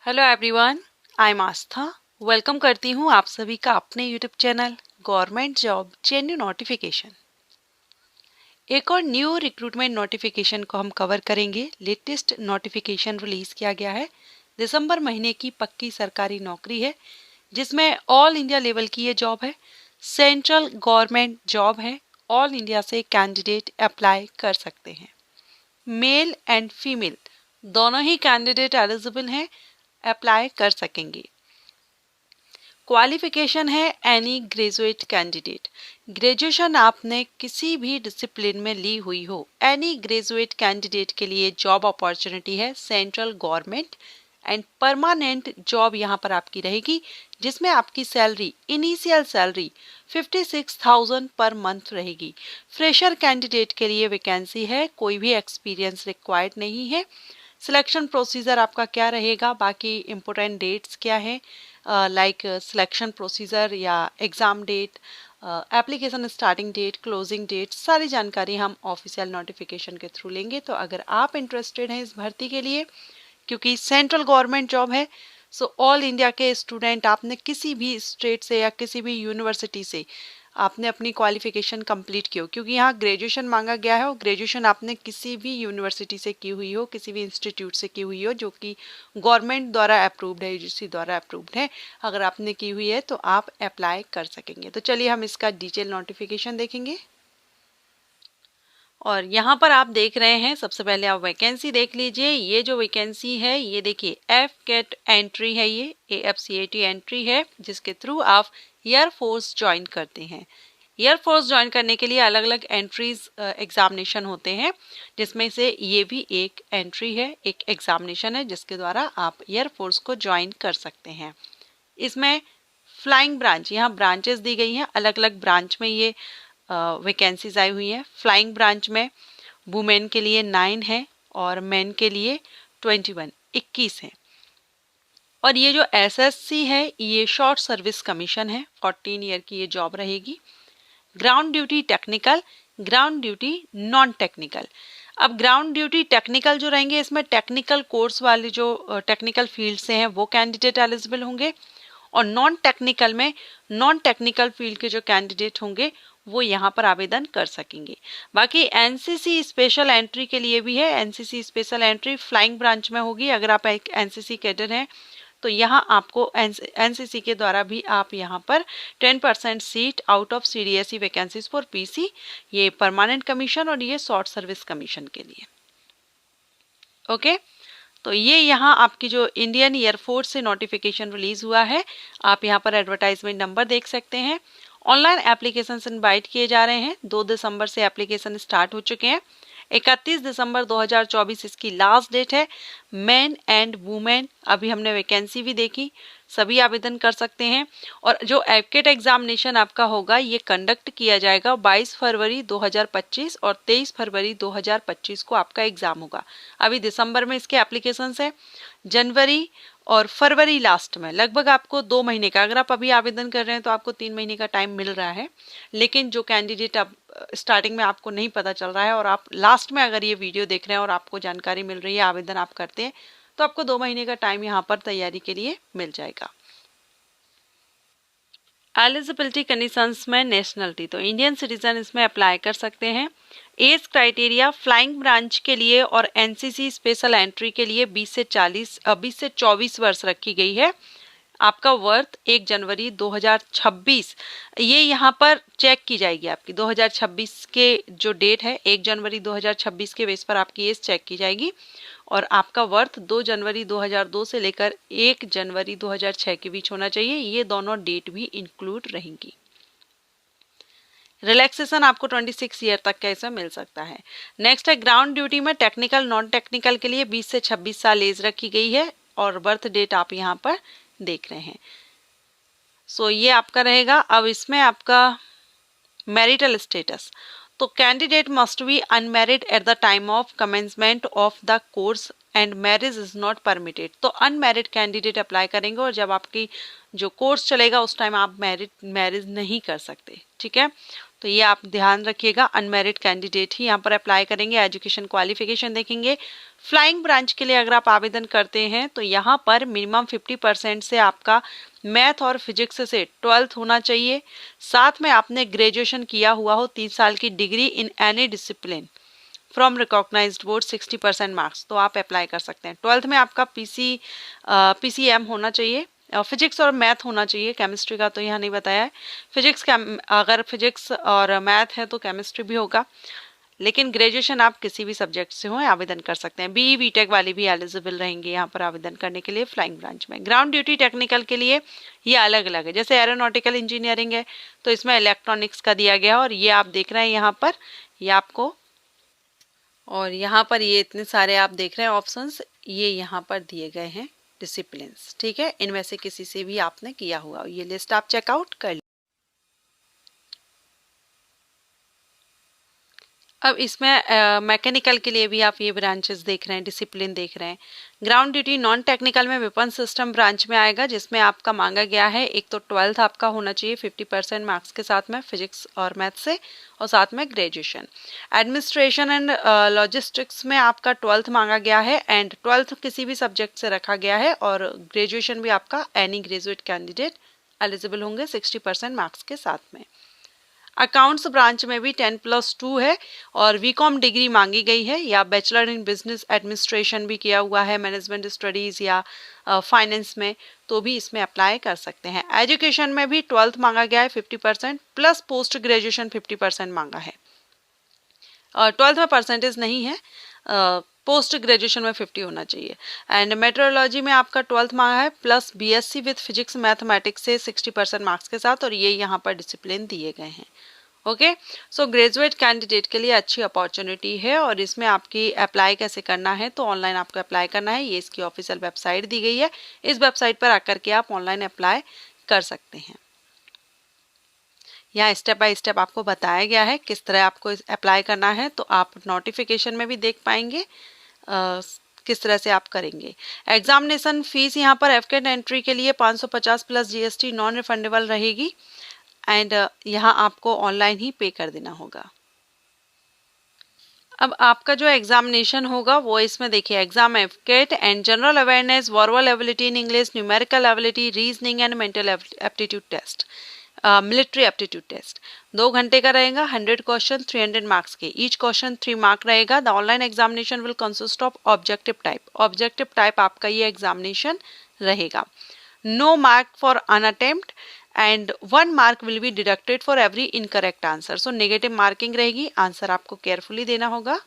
Hello everyone, I am Aastha. Welcome करती हूँ आप सभी का अपने YouTube channel government job जेन्यू notification. एक और न्यू रिक्रूटमेंट नोटिफिकेशन को हम कवर करेंगे। लेटेस्ट नोटिफिकेशन रिलीज किया गया है। दिसंबर महीने की पक्की सरकारी नौकरी है जिसमें ऑल इंडिया लेवल की ये जॉब है। सेंट्रल गवर्नमेंट जॉब है। ऑल इंडिया से कैंडिडेट अप्लाई कर सकते हैं। मेल एंड फीमेल दोनों ही कैंडिडेट एलिजिबल हैं, अप्लाई कर सकेंगे। क्वालिफिकेशन है एनी ग्रेजुएट कैंडिडेट। ग्रेजुएशन आपने किसी भी डिसिप्लिन में ली हुई हो, एनी ग्रेजुएट कैंडिडेट के लिए जॉब अपॉर्चुनिटी है central government and permanent job यहाँ पर आपकी रहेगी जिसमें आपकी salary initial salary 56,000 per month रहेगी। फ्रेशर कैंडिडेट के लिए वैकेंसी है, कोई भी एक्सपीरियंस रिक्वायर्ड नहीं है। सिलेक्शन प्रोसीजर आपका क्या रहेगा, बाकी इम्पोर्टेंट डेट्स क्या है, लाइक सिलेक्शन प्रोसीजर या exam date, application starting date, closing date, सारी जानकारी हम ऑफिशियल नोटिफिकेशन के थ्रू लेंगे। तो अगर आप इंटरेस्टेड हैं इस भर्ती के लिए, क्योंकि सेंट्रल गवर्नमेंट जॉब है, सो ऑल इंडिया के स्टूडेंट आपने किसी भी स्टेट से या किसी भी यूनिवर्सिटी से आपने अपनी क्वालिफिकेशन कंप्लीट की हो, क्योंकि यहाँ ग्रेजुएशन मांगा गया है और ग्रेजुएशन आपने किसी भी यूनिवर्सिटी से की हुई हो, किसी भी इंस्टीट्यूट से की हुई हो जो कि गवर्नमेंट द्वारा अप्रूव्ड है, यूजीसी द्वारा अप्रूव्ड है। अगर आपने की हुई है तो आप अप्लाई कर सकेंगे। तो चलिए हम इसका डिटेल नोटिफिकेशन देखेंगे। और यहाँ पर आप देख रहे हैं, सबसे पहले आप वैकेंसी देख लीजिए। ये जो वैकेंसी है ये देखिए एफकेट एंट्री है, ये AFCAT एंट्री है जिसके थ्रू आप एयरफोर्स ज्वाइन करते हैं। एयरफोर्स ज्वाइन करने के लिए अलग अलग एंट्रीज एग्जामिनेशन होते हैं, जिसमें से ये भी एक एंट्री है, एक एग्जामिनेशन है जिसके द्वारा आप एयरफोर्स को ज्वाइन कर सकते हैं। इसमें फ्लाइंग ब्रांच, यहाँ ब्रांचेस दी गई हैं, अलग अलग ब्रांच में ये वैकेंसीज आई हुई हैं। फ्लाइंग ब्रांच में वुमेन के लिए 9 है और मेन के लिए 21 है। और ये जो SSC है ये शॉर्ट सर्विस कमीशन है, 14 ईयर की ये जॉब रहेगी। Ground duty technical, ground duty non technical. अब ग्राउंड ड्यूटी टेक्निकल जो रहेंगे, इसमें टेक्निकल कोर्स वाले जो टेक्निकल फील्ड से हैं वो कैंडिडेट एलिजिबल होंगे, और नॉन टेक्निकल में नॉन टेक्निकल फील्ड के जो कैंडिडेट होंगे वो यहाँ पर आवेदन कर सकेंगे। बाकी एनसीसी स्पेशल एंट्री के लिए भी है। NCC special entry flying branch में होगी। अगर आप एक एनसीसी कैडर हैं तो यहाँ आपको एनसीसी के द्वारा भी आप यहाँ पर 10% seat out of CDSE vacancies for PC, ये परमानेंट कमीशन और ये शॉर्ट सर्विस कमीशन के लिए। ओके, तो ये यहाँ आपकी जो इंडियन एयरफोर्स से नोटिफिकेशन रिलीज हुआ है, आप यहाँ पर एडवर्टाइजमेंट नंबर देख सकते हैं। ऑनलाइन एप्लीकेशन इनवाइट किए जा रहे हैं। 2 दिसंबर से एप्लीकेशन स्टार्ट हो चुके हैं। 31 दिसंबर 2024 इसकी लास्ट डेट है। मेन एंड वुमेन, अभी हमने वैकेंसी भी देखी, सभी आवेदन कर सकते हैं। और जो एफकेट एग्जामिनेशन आपका होगा ये कंडक्ट किया जाएगा 22 फरवरी 2025 और 23 फरवरी 2025 को आपका एग्जाम होगा। अभी दिसंबर में इसके एप्लीकेशंस है, जनवरी और फरवरी लास्ट में, लगभग आपको 2 महीने का, अगर आप अभी आवेदन कर रहे हैं तो आपको 3 महीने का टाइम मिल रहा है। लेकिन जो कैंडिडेट अब स्टार्टिंग में आपको नहीं पता चल रहा है और आप लास्ट में अगर ये वीडियो देख रहे हैं और आपको जानकारी मिल रही है, आवेदन आप करते हैं, तो आपको 2 महीने का टाइम यहाँ पर तैयारी के लिए मिल जाएगा। एलिजिबिलिटी कंडीशंस में नेशनलिटी, तो इंडियन सिटीजन इसमें अप्लाई कर सकते हैं। एज क्राइटेरिया फ्लाइंग ब्रांच के लिए और एनसीसी स्पेशल एंट्री के लिए 20 से 24 वर्ष रखी गई है। आपका वर्थ 1 जनवरी 2026, ये यहाँ पर चेक की जाएगी आपकी 2026 के जो डेट है 1 जनवरी 2026 के बेस पर आपकी एज चेक की जाएगी। और आपका वर्थ 2 जनवरी 2002 से लेकर 1 जनवरी 2006 के बीच होना चाहिए। ये दोनों डेट भी इंक्लूड रहेंगी। रिलैक्सेशन आपको 26 ईयर तक का इसमें मिल सकता है। नेक्स्ट है ग्राउंड ड्यूटी में टेक्निकल नॉन टेक्निकल के लिए 20 से 26 साल एज रखी गई है और बर्थ डेट आप यहाँ पर देख रहे हैं। सो ये आपका रहेगा। अब इसमें आपका मैरिटल स्टेटस, तो candidate must be unmarried at the time of commencement of the course and marriage is not permitted. तो अनमैरिड कैंडिडेट अप्लाई करेंगे और जब आपकी जो कोर्स चलेगा उस टाइम आप मैरिज नहीं कर सकते। ठीक है, तो ये आप ध्यान रखिएगा, अनमेरिड कैंडिडेट ही यहाँ पर अप्लाई करेंगे। एजुकेशन क्वालिफिकेशन देखेंगे। फ्लाइंग ब्रांच के लिए अगर आप आवेदन करते हैं तो यहाँ पर मिनिमम 50% से आपका मैथ और फिजिक्स से 12th होना चाहिए। साथ में आपने ग्रेजुएशन किया हुआ हो, 3 साल की degree in any discipline from recognised board, 60% marks, तो आप अप्लाई कर सकते हैं। 12th में आपका PCM होना चाहिए, फिजिक्स और मैथ होना चाहिए। केमिस्ट्री का तो यहाँ नहीं बताया है। अगर फिजिक्स और मैथ है तो केमिस्ट्री भी होगा, लेकिन ग्रेजुएशन आप किसी भी सब्जेक्ट से हो आवेदन कर सकते हैं। BE-BTech वाले भी एलिजिबल रहेंगे यहाँ पर आवेदन करने के लिए फ्लाइंग ब्रांच में। ग्राउंड ड्यूटी टेक्निकल के लिए ये अलग अलग है, जैसे एरोनॉटिकल इंजीनियरिंग है तो इसमें इलेक्ट्रॉनिक्स का दिया गया, और ये आप देख रहे हैं यहाँ पर, ये आपको, और यहाँ पर ये इतने सारे आप देख रहे हैं ऑप्शंस, ये यहाँ पर दिए गए हैं डिसिप्लिन्स, ठीक है। इनमें से किसी से भी आपने किया हुआ, ये लिस्ट आप चेकआउट कर। अब इसमें मैकेनिकल के लिए भी आप ये ब्रांचेस देख रहे हैं, डिसिप्लिन देख रहे हैं। ग्राउंड ड्यूटी नॉन टेक्निकल में वेपन सिस्टम ब्रांच में आएगा, जिसमें आपका मांगा गया है एक तो 12th आपका होना चाहिए 50% मार्क्स के साथ में फिजिक्स और मैथ से, और साथ में ग्रेजुएशन। एडमिनिस्ट्रेशन एंड लॉजिस्टिक्स में आपका 12th मांगा गया है, एंड 12th किसी भी सब्जेक्ट से रखा गया है, और ग्रेजुएशन भी आपका एनी ग्रेजुएट कैंडिडेट एलिजिबल होंगे 60% मार्क्स के साथ में। अकाउंट्स ब्रांच में भी 10+2 है, और बीकॉम डिग्री मांगी गई है, या बैचलर इन बिजनेस एडमिनिस्ट्रेशन भी किया हुआ है, मैनेजमेंट स्टडीज़ या फाइनेंस में, तो भी इसमें अप्लाई कर सकते हैं। एजुकेशन में भी 12th मांगा गया है 50% प्लस पोस्ट ग्रेजुएशन 50% मांगा है। 12th में परसेंटेज नहीं है, पोस्ट ग्रेजुएशन में 50 होना चाहिए। एंड मेट्रोलॉजी में आपका 12th मांगा है plus BSc with physics mathematics से 60% मार्क्स के साथ, और ये यहाँ पर डिसिप्लिन दिए गए हैं। ओके, सो ग्रेजुएट कैंडिडेट के लिए अच्छी अपॉर्चुनिटी है, और इसमें आपकी अप्लाई कैसे करना है, तो ऑनलाइन आपको अप्लाई करना है। ये इसकी ऑफिशियल वेबसाइट दी गई है, इस वेबसाइट पर आकर के आप ऑनलाइन अप्लाई कर सकते हैं। यहाँ स्टेप बाय स्टेप आपको बताया गया है किस तरह आपको अप्लाई करना है, तो आप नोटिफिकेशन में भी देख पाएंगे किस तरह से आप करेंगे। एग्जामिनेशन फीस यहाँ पर एफकेट एंट्री के लिए 550 प्लस GST नॉन रिफंडेबल रहेगी, एंड यहाँ आपको ऑनलाइन ही पे कर देना होगा। अब आपका जो एग्जामिनेशन होगा वो इसमें देखिए, exam AFCAT and general awareness, verbal ability in English, numerical ability, reasoning and mental aptitude test, military aptitude test 2 घंटे का रहेगा। 100 क्वेश्चन 300 मार्क्स के, ईच क्वेश्चन 3 मार्क रहेगा। The online examination will consist of objective type, objective type आपका ये examination रहेगा। No mark for un attempt and 1 mark will be deducted for every incorrect answer, so negative marking रहेगी, answer आपको carefully देना होगा।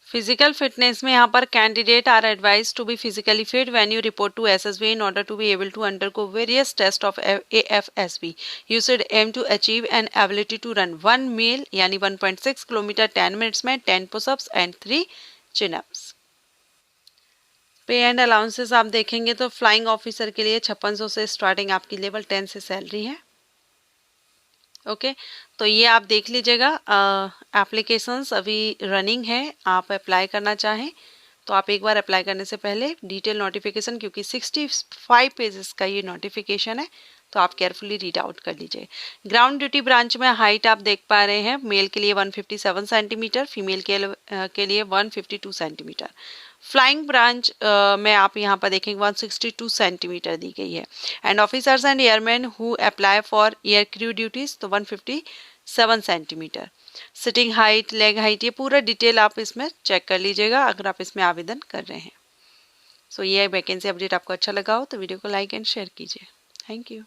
Physical fitness में यहाँ पर candidate are advise to be physically fit when you report to SSB in order to be able to undergo various test of AFSB। You should aim to achieve an ability to run 1 mile यानी 1.6 kilometre 10 minutes में, 10 pushups and 3 chinups. Pay and allowances आप देखेंगे तो flying officer के लिए 5600 से starting आपकी level 10 से सैलरी है। ओके, तो ये आप देख लीजिएगा। एप्लीकेशंस अभी रनिंग है, आप अप्लाई करना चाहें तो आप एक बार अप्लाई करने से पहले डिटेल नोटिफिकेशन, क्योंकि 65 पेजेस का ये नोटिफिकेशन है, तो आप केयरफुली रीड आउट कर लीजिए। ग्राउंड ड्यूटी ब्रांच में हाइट आप देख पा रहे हैं, मेल के लिए 157 सेंटीमीटर, फीमेल के लिए 152 सेंटीमीटर। फ्लाइंग ब्रांच में आप यहाँ पर देखेंगे 162 सेंटीमीटर दी गई है। And officers and airman who apply for air crew duties तो 157 centimetre. Sitting height, leg height, ये पूरा डिटेल आप इसमें चेक कर लीजिएगा अगर आप इसमें आवेदन कर रहे हैं। सो ये वैकेंसी अपडेट आपको अच्छा लगा हो तो वीडियो को लाइक एंड शेयर कीजिए। Thank you.